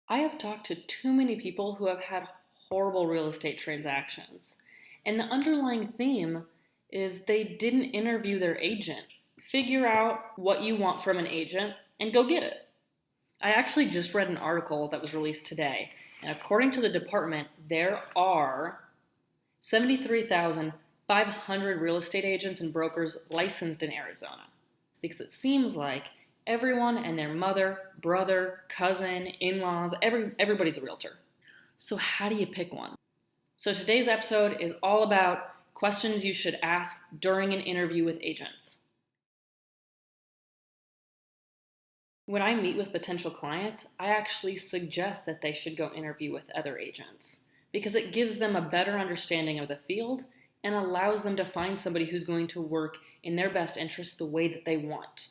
I have talked to too many people who have had horrible real estate transactions. And the underlying theme is they didn't interview their agent. Figure out what you want from an agent and go get it. I actually just read an article that was released today, and according to the department, there are 73,500 real estate agents and brokers licensed in Arizona. Because it seems like everyone and their mother, brother, cousin, in-laws, everybody's a realtor. So how do you pick one? So today's episode is all about questions you should ask during an interview with agents. When I meet with potential clients, I actually suggest that they should go interview with other agents because it gives them a better understanding of the field and allows them to find somebody who's going to work in their best interest the way that they want.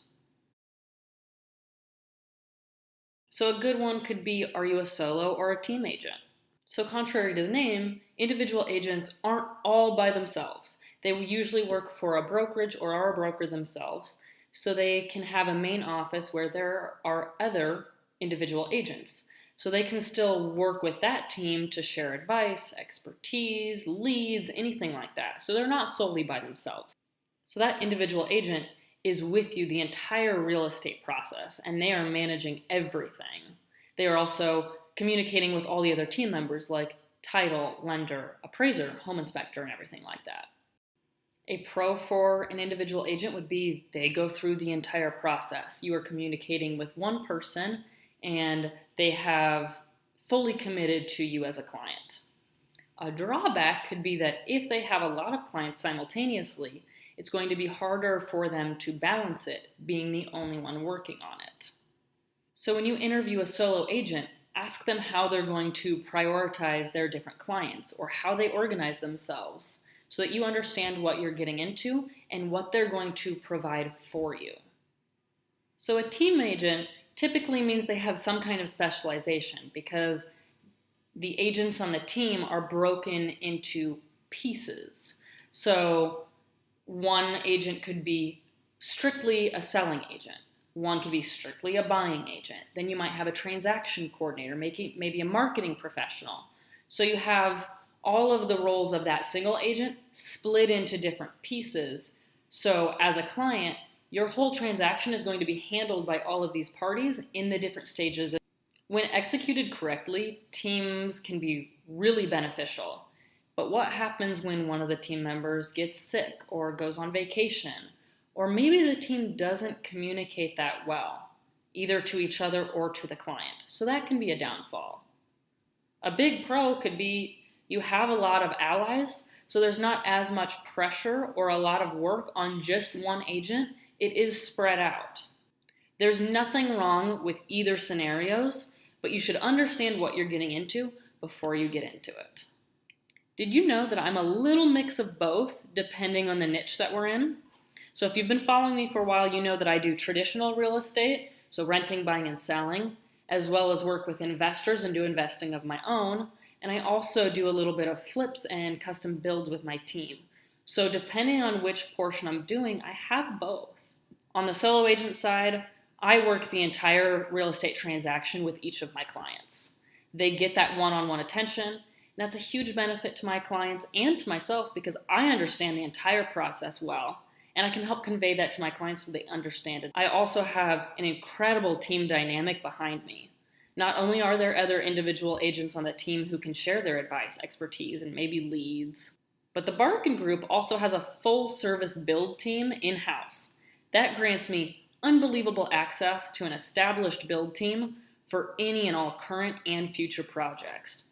So a good one could be, are you a solo or a team agent? So contrary to the name, individual agents aren't all by themselves. They will usually work for a brokerage or are a broker themselves, so they can have a main office where there are other individual agents. So they can still work with that team to share advice, expertise, leads, anything like that. So they're not solely by themselves. So that individual agent is with you the entire real estate process, and they are managing everything. They are also communicating with all the other team members like title, lender, appraiser, home inspector, and everything like that. A pro for an individual agent would be they go through the entire process. You are communicating with one person and they have fully committed to you as a client. A drawback could be that if they have a lot of clients simultaneously, it's going to be harder for them to balance it, being the only one working on it. So when you interview a solo agent, ask them how they're going to prioritize their different clients or how they organize themselves so that you understand what you're getting into and what they're going to provide for you. So a team agent typically means they have some kind of specialization because the agents on the team are broken into pieces. So one agent could be strictly a selling agent. One could be strictly a buying agent. Then you might have a transaction coordinator, maybe a marketing professional. So you have all of the roles of that single agent split into different pieces. So as a client, your whole transaction is going to be handled by all of these parties in the different stages. When executed correctly, teams can be really beneficial. But what happens when one of the team members gets sick or goes on vacation? Or maybe the team doesn't communicate that well, either to each other or to the client. So that can be a downfall. A big pro could be you have a lot of allies, so there's not as much pressure or a lot of work on just one agent. It is spread out. There's nothing wrong with either scenarios, but you should understand what you're getting into before you get into it. Did you know that I'm a little mix of both depending on the niche that we're in? So if you've been following me for a while, you know that I do traditional real estate, so renting, buying, and selling, as well as work with investors and do investing of my own. And I also do a little bit of flips and custom builds with my team. So depending on which portion I'm doing, I have both. On the solo agent side, I work the entire real estate transaction with each of my clients. They get that one-on-one attention, and that's a huge benefit to my clients and to myself because I understand the entire process well, and I can help convey that to my clients so they understand it. I also have an incredible team dynamic behind me. Not only are there other individual agents on the team who can share their advice, expertise, and maybe leads, but the Barkin Group also has a full-service build team in-house. That grants me unbelievable access to an established build team for any and all current and future projects.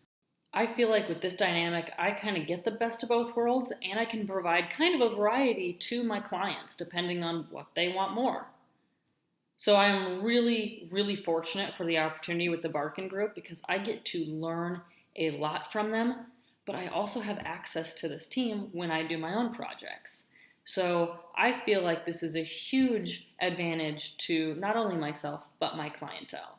I feel like with this dynamic, I kind of get the best of both worlds, and I can provide kind of a variety to my clients depending on what they want more. So I'm really, really fortunate for the opportunity with the Barkin Group because I get to learn a lot from them, but I also have access to this team when I do my own projects. So I feel like this is a huge advantage to not only myself, but my clientele.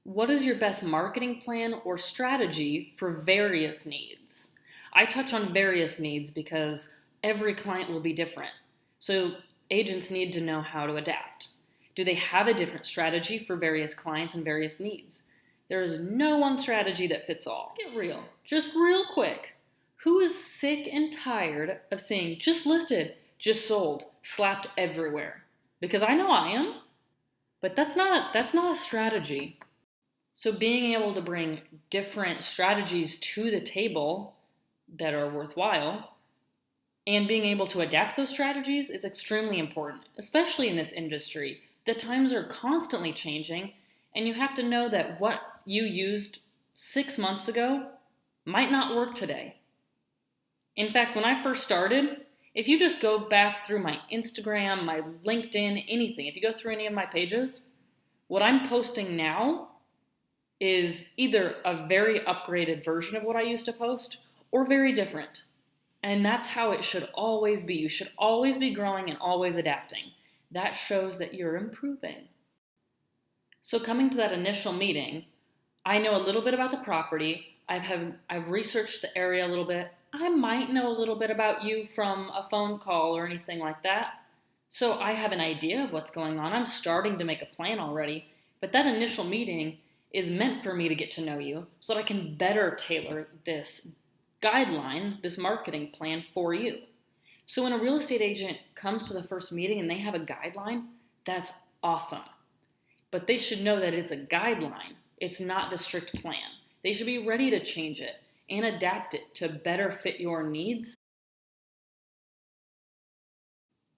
What is your best marketing plan or strategy for various needs? I touch on various needs because every client will be different. So agents need to know how to adapt. Do they have a different strategy for various clients and various needs? There is no one strategy that fits all. Let's get real. Just real quick. Who is sick and tired of seeing just listed, just sold, slapped everywhere? Because I know I am. But that's not a strategy. So being able to bring different strategies to the table that are worthwhile and being able to adapt those strategies is extremely important, especially in this industry. The times are constantly changing, and you have to know that what you used 6 months ago might not work today. In fact, when I first started, if you just go back through my Instagram, my LinkedIn, anything, if you go through any of my pages, what I'm posting now is either a very upgraded version of what I used to post or very different. And that's how it should always be. You should always be growing and always adapting. That shows that you're improving. So coming to that initial meeting, I know a little bit about the property. I've researched the area a little bit. I might know a little bit about you from a phone call or anything like that. So I have an idea of what's going on. I'm starting to make a plan already. But that initial meeting is meant for me to get to know you so that I can better tailor this guideline, this marketing plan for you. So when a real estate agent comes to the first meeting and they have a guideline, that's awesome. But they should know that it's a guideline. It's not the strict plan. They should be ready to change it and adapt it to better fit your needs.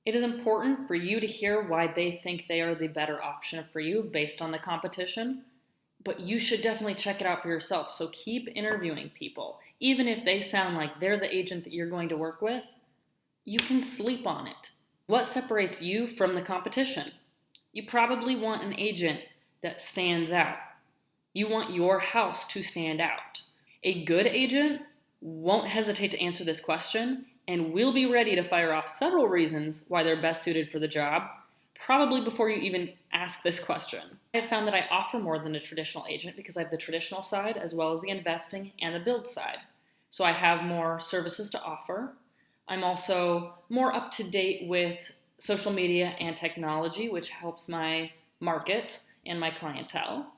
It is important for you to hear why they think they are the better option for you based on the competition, but you should definitely check it out for yourself. So keep interviewing people. Even if they sound like they're the agent that you're going to work with, you can sleep on it. What separates you from the competition? You probably want an agent that stands out. You want your house to stand out. A good agent won't hesitate to answer this question and will be ready to fire off several reasons why they're best suited for the job, probably before you even ask this question. I have found that I offer more than a traditional agent because I have the traditional side as well as the investing and the build side. So I have more services to offer. I'm also more up to date with social media and technology, which helps my market and my clientele.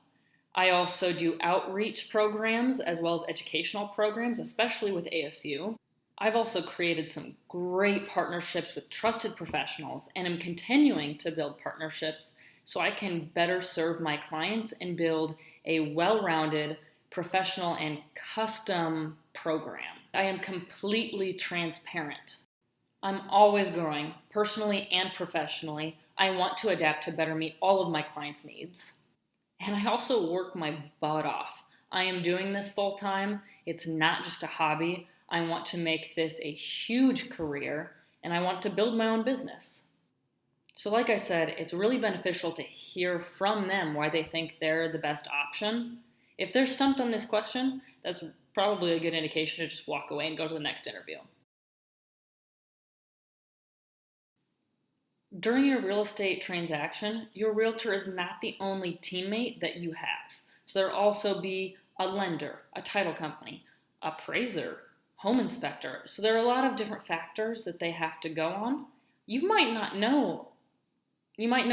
I also do outreach programs as well as educational programs, especially with ASU. I've also created some great partnerships with trusted professionals and am continuing to build partnerships so I can better serve my clients and build a well-rounded, professional, and custom program. I am completely transparent. I'm always growing, personally and professionally. I want to adapt to better meet all of my clients' needs. And I also work my butt off. I am doing this full time. It's not just a hobby. I want to make this a huge career, and I want to build my own business. So like I said, it's really beneficial to hear from them why they think they're the best option. If they're stumped on this question, that's probably a good indication to just walk away and go to the next interview. During your real estate transaction, your realtor is not the only teammate that you have. So there'll also be a lender, a title company, appraiser, home inspector. So there are a lot of different factors that they have to go on. You might know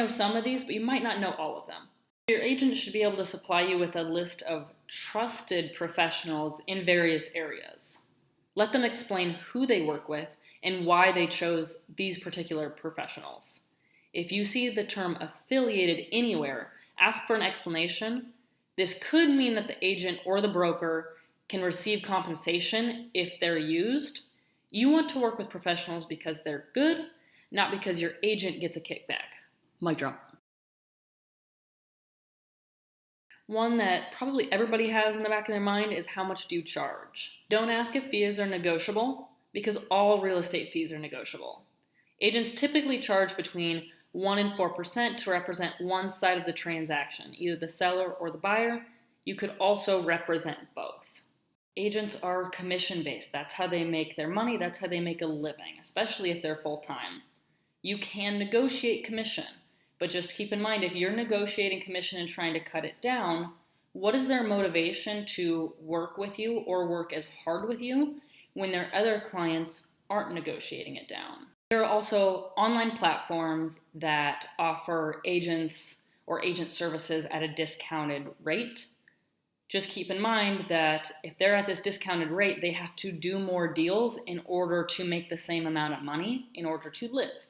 some of these, but you might not know all of them. Your agent should be able to supply you with a list of trusted professionals in various areas. Let them explain who they work with and why they chose these particular professionals. If you see the term affiliated anywhere, ask for an explanation. This could mean that the agent or the broker can receive compensation if they're used. You want to work with professionals because they're good, not because your agent gets a kickback. Mic drop. One that probably everybody has in the back of their mind is how much do you charge? Don't ask if fees are negotiable, because all real estate fees are negotiable. Agents typically charge between 1% and 4% to represent one side of the transaction, either the seller or the buyer. You could also represent both. Agents are commission-based. That's how they make their money. That's how they make a living, especially if they're full-time. You can negotiate commission, but just keep in mind, if you're negotiating commission and trying to cut it down, what is their motivation to work with you or work as hard with you when their other clients aren't negotiating it down? There are also online platforms that offer agents or agent services at a discounted rate. Just keep in mind that if they're at this discounted rate, they have to do more deals in order to make the same amount of money in order to live.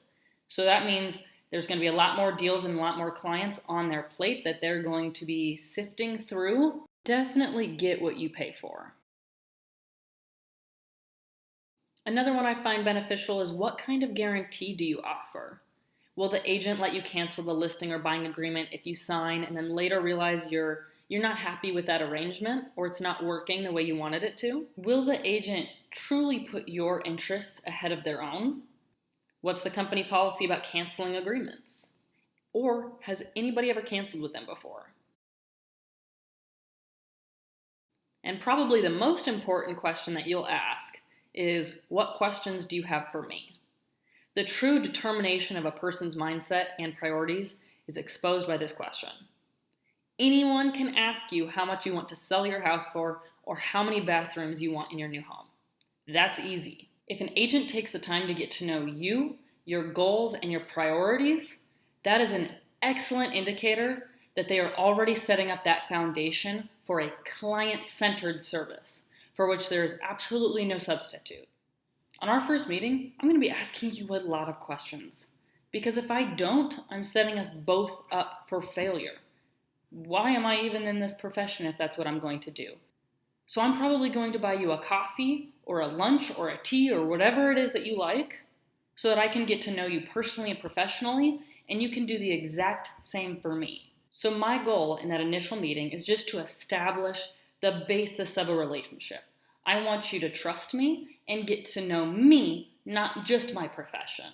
So that means there's going to be a lot more deals and a lot more clients on their plate that they're going to be sifting through. Definitely get what you pay for. Another one I find beneficial is what kind of guarantee do you offer? Will the agent let you cancel the listing or buying agreement if you sign and then later realize you're not happy with that arrangement or it's not working the way you wanted it to? Will the agent truly put your interests ahead of their own? What's the company policy about canceling agreements? Or has anybody ever canceled with them before? And probably the most important question that you'll ask is, what questions do you have for me? The true determination of a person's mindset and priorities is exposed by this question. Anyone can ask you how much you want to sell your house for or how many bathrooms you want in your new home. That's easy. If an agent takes the time to get to know you, your goals, and your priorities, that is an excellent indicator that they are already setting up that foundation for a client-centered service for which there is absolutely no substitute. On our first meeting, I'm going to be asking you a lot of questions because if I don't, I'm setting us both up for failure. Why am I even in this profession if that's what I'm going to do? So I'm probably going to buy you a coffee or a lunch or a tea or whatever it is that you like so that I can get to know you personally and professionally, and you can do the exact same for me. So my goal in that initial meeting is just to establish the basis of a relationship. I want you to trust me and get to know me, not just my profession.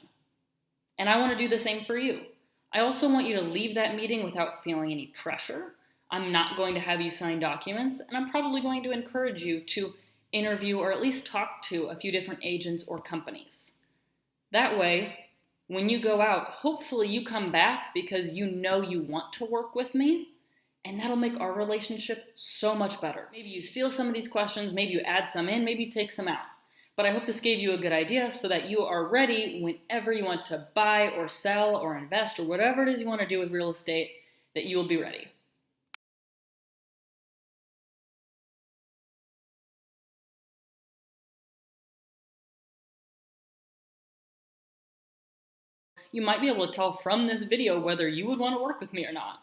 And I want to do the same for you. I also want you to leave that meeting without feeling any pressure. I'm not going to have you sign documents, and I'm probably going to encourage you to interview or at least talk to a few different agents or companies. That way, when you go out, hopefully you come back because you know you want to work with me, and that'll make our relationship so much better. Maybe you steal some of these questions, maybe you add some in, maybe you take some out. But I hope this gave you a good idea so that you are ready whenever you want to buy or sell or invest or whatever it is you want to do with real estate, that you will be ready. You might be able to tell from this video whether you would want to work with me or not.